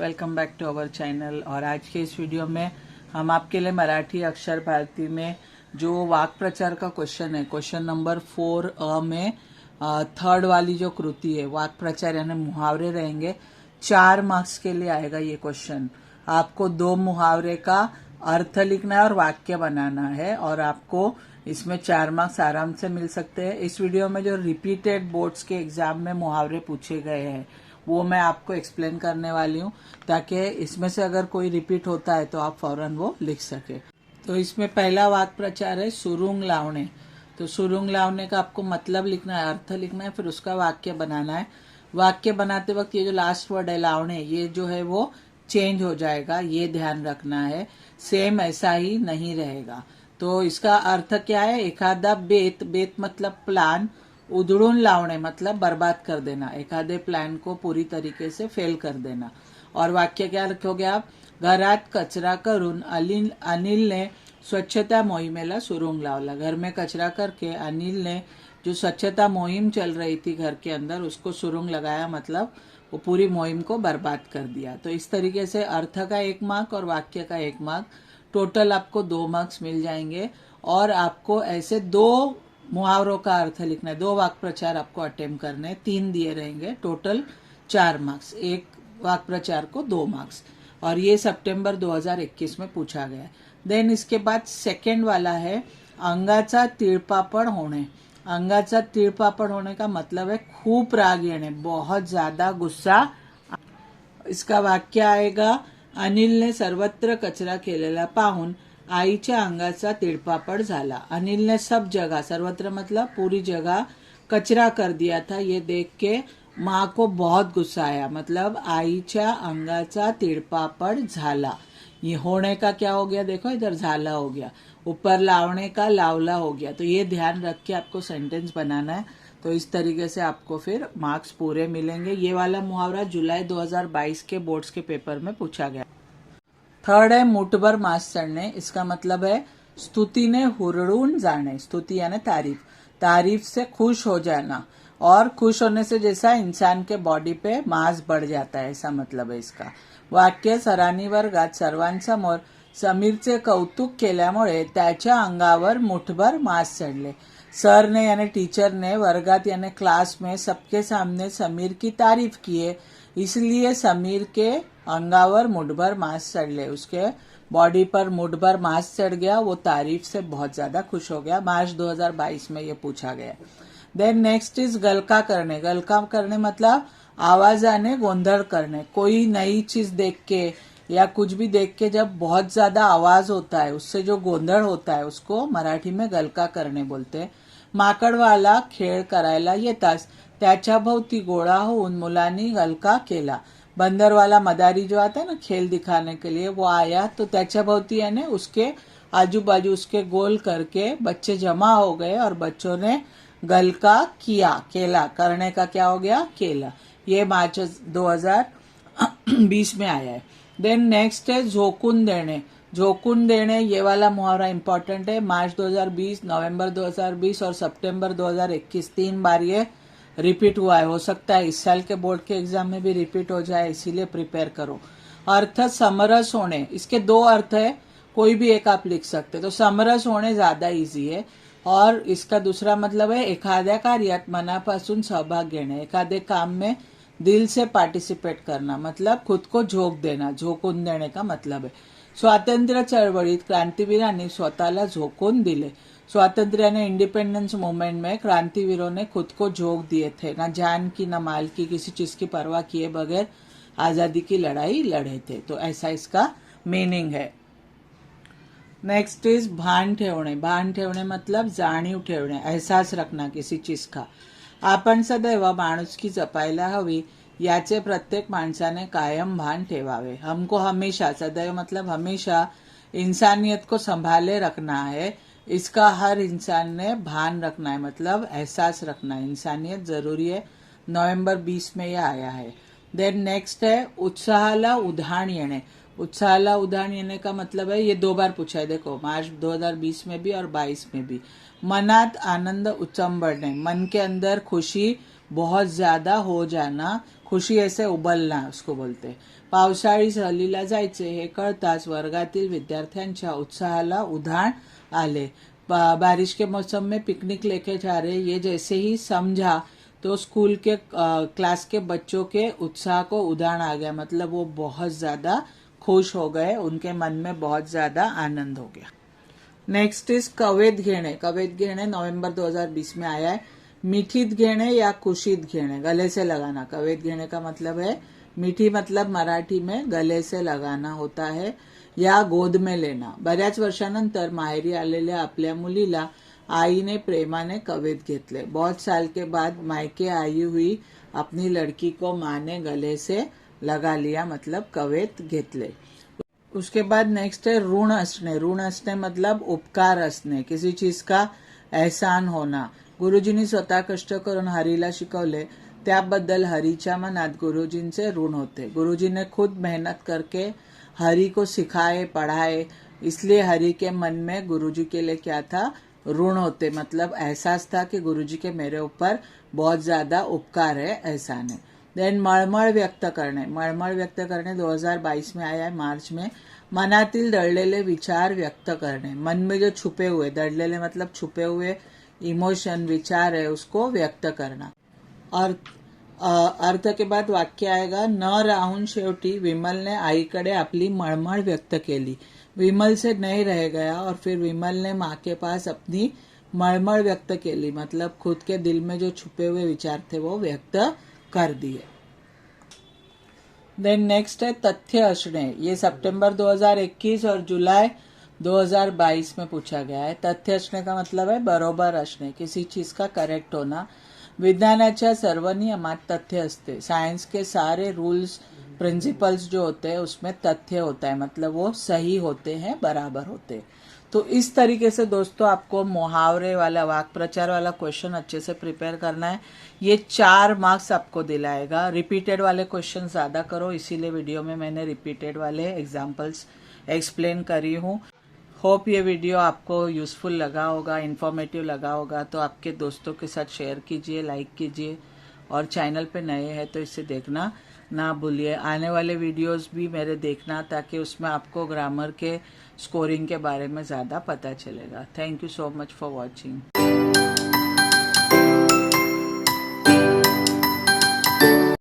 Welcome back to our channel. और आज के इस वीडियो में हम आपके लिए मराठी अक्षर भारती में जो वाक् प्रचार का क्वेश्चन है, क्वेश्चन नंबर 4 में थर्ड वाली जो कृति है वाक् प्रचार यानी मुहावरे रहेंगे। 4 मार्क्स के लिए आएगा ये क्वेश्चन। आपको 2 मुहावरे का अर्थ लिखना है और वाक्य बनाना है और आपको इसमें 4 मार्क्स आराम से मिल सकते हैं। इस वीडियो में जो रिपीटेड बोर्ड्स के एग्जाम में मुहावरे पूछे गए हैं वो मैं आपको एक्सप्लेन करने वाली हूँ, ताकि इसमें से अगर कोई रिपीट होता है तो आप फौरन वो लिख सके। तो इसमें पहला वाक्य प्रचार है सुरुंग लावणे। तो सुरुंग लावणे का आपको मतलब लिखना है, अर्थ लिखना है, फिर उसका वाक्य बनाना है। वाक्य बनाते वक्त ये जो लास्ट वर्ड है लावणे, ये जो है वो चेंज हो जाएगा, ये ध्यान रखना है। सेम ऐसा ही नहीं रहेगा। तो इसका अर्थ क्या है? एखादा बेत, बेत मतलब प्लान, उधळून लावणे मतलब बर्बाद कर देना, एखादे प्लान को पूरी तरीके से फेल कर देना। और वाक्य क्या रखोगे आप? घरात कचरा करून अनिल ने स्वच्छता मोहिमेला सुरुंग लावला। घर में कचरा करके अनिल ने जो स्वच्छता मुहिम चल रही थी घर के अंदर उसको सुरुंग लगाया, मतलब वो पूरी मुहिम को बर्बाद कर दिया। तो इस तरीके से अर्थ का 1 मार्क और वाक्य का 1 मार्क, टोटल आपको 2 मार्क्स मिल जाएंगे। और आपको ऐसे 2 मुहावरों का अर्थ लिखना है, 2 वाक्य प्रचार आपको अटेम्प्ट करने हैं, 3 दिए रहेंगे, टोटल 4 मार्क्स। 1 वाक्य प्रचार को 2 मार्क्स। और ये सितंबर 2021 में पूछा गया है। देन इसके बाद सेकंड वाला है अंगाचा तिळपापड होणे। अंगाचा तिळपापड होने का मतलब है खूब राग येणे, बहुत ज्यादा गुस्सा। इसका वाक्य आएगा अनिलने सर्वत्र कचरा केलेला पाहून आईच्या अंगाचा तिळपापड झाला। अनिल ने सब जगह, सर्वत्र मतलब पूरी जगह, कचरा कर दिया था। ये देख के माँ को बहुत गुस्सा आया, मतलब आईच्या अंगाचा तिळपापड झाला। ये होने का क्या हो गया? देखो इधर झाला हो गया, ऊपर लावने का लावला हो गया। तो ये ध्यान रख के आपको सेंटेंस बनाना है। तो इस तरीके से आपको फिर मार्क्स पूरे मिलेंगे। ये वाला मुहावरा जुलाई 2022 के बोर्ड्स के पेपर में पूछा गया। थर्ड है मुठभर मांस चढ़ने। इसका मतलब है स्तुति ने हुरड़ून जाने। स्तुति यानी तारीफ, तारीफ से खुश हो जाना। और खुश होने से जैसा इंसान के बॉडी पे मांस बढ़ जाता है, ऐसा मतलब है इसका। वाक्य सरांनी वर्गात सर्वांसमोर समीरचे कौतुक केल्यामुळे त्याच्या अंगावर मुठभर मांस चढ़ले। सर ने यानी टीचर ने वर्गात यानी क्लास में सबके सामने समीर की तारीफ की है, इसलिए समीर के अंगावर मुठभर मांस चढ़ ले, उसके बॉडी पर मुठभर मांस चढ़ गया, वो तारीफ से बहुत ज्यादा खुश हो गया। मार्च 2022 में ये पूछा गया। देन नेक्स्ट इज गलका करने। गलका करने मतलब आवाजाने गोंधड़ करने। कोई नई चीज देख के या कुछ भी देख के जब बहुत ज्यादा आवाज होता है, उससे जो गोंधळ होता है उसको मराठी में गलका करणे बोलते हैं। माकडवाला खेळ करायला येताच त्याच्या भोवती गोळा होऊन मुलांनी गलका केला। बंदर वाला मदारी जो आता है ना खेल दिखाने के लिए, वो आया तो त्याच्या भोवती यानी उसके आजू बाजू उसके गोल करके बच्चे जमा हो गए और बच्चों ने गलका किया। केला करने का क्या हो गया? केला। ये मार्च 2020 में आया है। देन नेक्स्ट है झोकून देने। झोकून देने ये वाला मुहावरा इंपॉर्टेंट है। मार्च 2020, नवंबर 2020 और सितंबर 2021 3 बार ये रिपीट हुआ है। हो सकता है इस साल के बोर्ड के एग्जाम में भी रिपीट हो जाए, इसीलिए प्रिपेयर करो। अर्थ समरस होने। इसके 2 अर्थ है, कोई भी एक आप लिख सकते। तो समरस होणे ज्यादा इजी है। और इसका दूसरा मतलब है एखाद्या कार्यात मनापासून सहभाग घेणे, एखादे काम में दिल से पार्टिसिपेट करना, मतलब खुद को झोंक देना, झोकून देने का मतलब है। स्वातंत्र्य चळवळीत क्रांतिवीरांनी स्वतःला झोकून दिले। स्वातंत्र्य ने इंडिपेंडेंस मूवमेंट में क्रांतिवीरों ने खुद को झोंक दिए थे, ना जान की ना माल की, किसी चीज की परवाह किए बगैर आजादी की लड़ाई लड़े थे। तो ऐसा इसका मीनिंग है। नेक्स्ट इज भान ठेवणे। भान ठेवणे मतलब जाणीव ठेवणे, एहसास रखना किसी चीज का। आपण सदैव माणुसकी जपायला हवी याचे प्रत्येक माणसाने कायम भान ठेवावे। हमको हमेशा, सदैव मतलब हमेशा, इंसानियत को संभाले रखना है, इसका हर इंसान ने भान रखना है, मतलब एहसास रखना है। इंसानियत जरूरी है। नवंबर 20 में यह आया है। देन नेक्स्ट है उत्साहाला उधाण येणे। उत्साहाला उधाण येणे का मतलब है, ये 2 बार पूछा है, देखो मार्च 2020 में भी और 22 में भी। मनात आनंद उचंबळणे, मन के अंदर खुशी बहुत ज्यादा हो जाना, खुशी ऐसे उबलना उसको बोलते। पावसाळी सहलीला जायचे हे कळताच वर्गातील विद्यार्थ्यांच्या उत्साहाला उधाण आले। बारिश के मौसम में पिकनिक लेके जा रहे, ये जैसे ही समझा तो स्कूल के क्लास के बच्चों के उत्साह को उधाण आ गया, मतलब वो बहुत ज्यादा खुश हो गए, उनके मन में बहुत ज्यादा आनंद हो गया। नेक्स्ट इज कवेत घेणे। कवेत घेणे नवंबर 2020 में आया है। मीठीत घेणे या खुशीत घेणे, गले से लगाना। कवेत घेणे का मतलब है मीठी, मतलब मराठी में गले से लगाना होता है या गोद में लेना। बऱ्याच वर्षानंतर माहेरी आलेल्या आपल्या मुलीला आईने प्रेमाने कवेत घेतले। बहुत साल के बाद मायके आई हुई अपनी लड़की को माँ ने गले से लगा लिया, मतलब कवेत घेतले। उसके बाद नेक्स्ट है ऋण असणे। ऋण असणे मतलब उपकार असणे, किसी चीज का एहसान होना। गुरुजींनी स्वतः कष्ट करून हरीला शिकवले, त्याबद्दल हरीच्या मनात गुरुजींचे ऋण होते। गुरुजी ने खुद मेहनत करके हरी को सिखाए पढ़ाए, इसलिए हरी के मन में गुरुजी के लिए क्या था, ऋण होते, मतलब एहसास था कि गुरुजी के मेरे ऊपर बहुत ज्यादा उपकार है, एहसान है। देन मळमळ व्यक्त करणे। मळमळ व्यक्त करणे 2022 में आया है, मार्च में। मनातील दडलेले विचार व्यक्त करणे, मन में जो छुपे हुए, दडलेले मतलब छुपे हुए इमोशन, विचार है, उसको व्यक्त करना। और अर्थ के बाद वाक्य आएगा, न राहून शेवटी विमलने आईकडे आपली मळमळ व्यक्त केली। विमल से नहीं रह गया और फिर विमल ने माँ के पास अपनी मळमळ व्यक्त केली, मतलब खुद के दिल में जो छुपे हुए विचार थे वो व्यक्त कर दिए। देन नेक्स्ट है तथ्य असणे। ये सितंबर 2021 और जुलाई 2022 में पूछा गया है। तथ्य असणे का मतलब है बरोबर असणे, किसी चीज का करेक्ट होना। विज्ञानाच्या सर्व नियमात तथ्य असते। साइंस के सारे रूल्स प्रिंसिपल्स जो होते हैं उसमें तथ्य होता है, मतलब वो सही होते हैं, बराबर होते हैं। तो इस तरीके से दोस्तों आपको मुहावरे वाला, वाक् प्रचार वाला क्वेश्चन अच्छे से प्रिपेयर करना है। ये 4 मार्क्स आपको दिलाएगा। रिपीटेड वाले क्वेश्चन ज्यादा करो, इसीलिए वीडियो में मैंने रिपीटेड वाले एग्जाम्पल्स एक्सप्लेन करी हूँ। होप ये वीडियो आपको यूजफुल लगा होगा, इन्फॉर्मेटिव लगा होगा, तो आपके दोस्तों के साथ शेयर कीजिए, लाइक कीजिए, और चैनल पे नए हैं तो इसे देखना ना भूलिए। आने वाले वीडियोस भी मेरे देखना, ताकि उसमें आपको ग्रामर के स्कोरिंग के बारे में ज़्यादा पता चलेगा। Thank you so much for watching.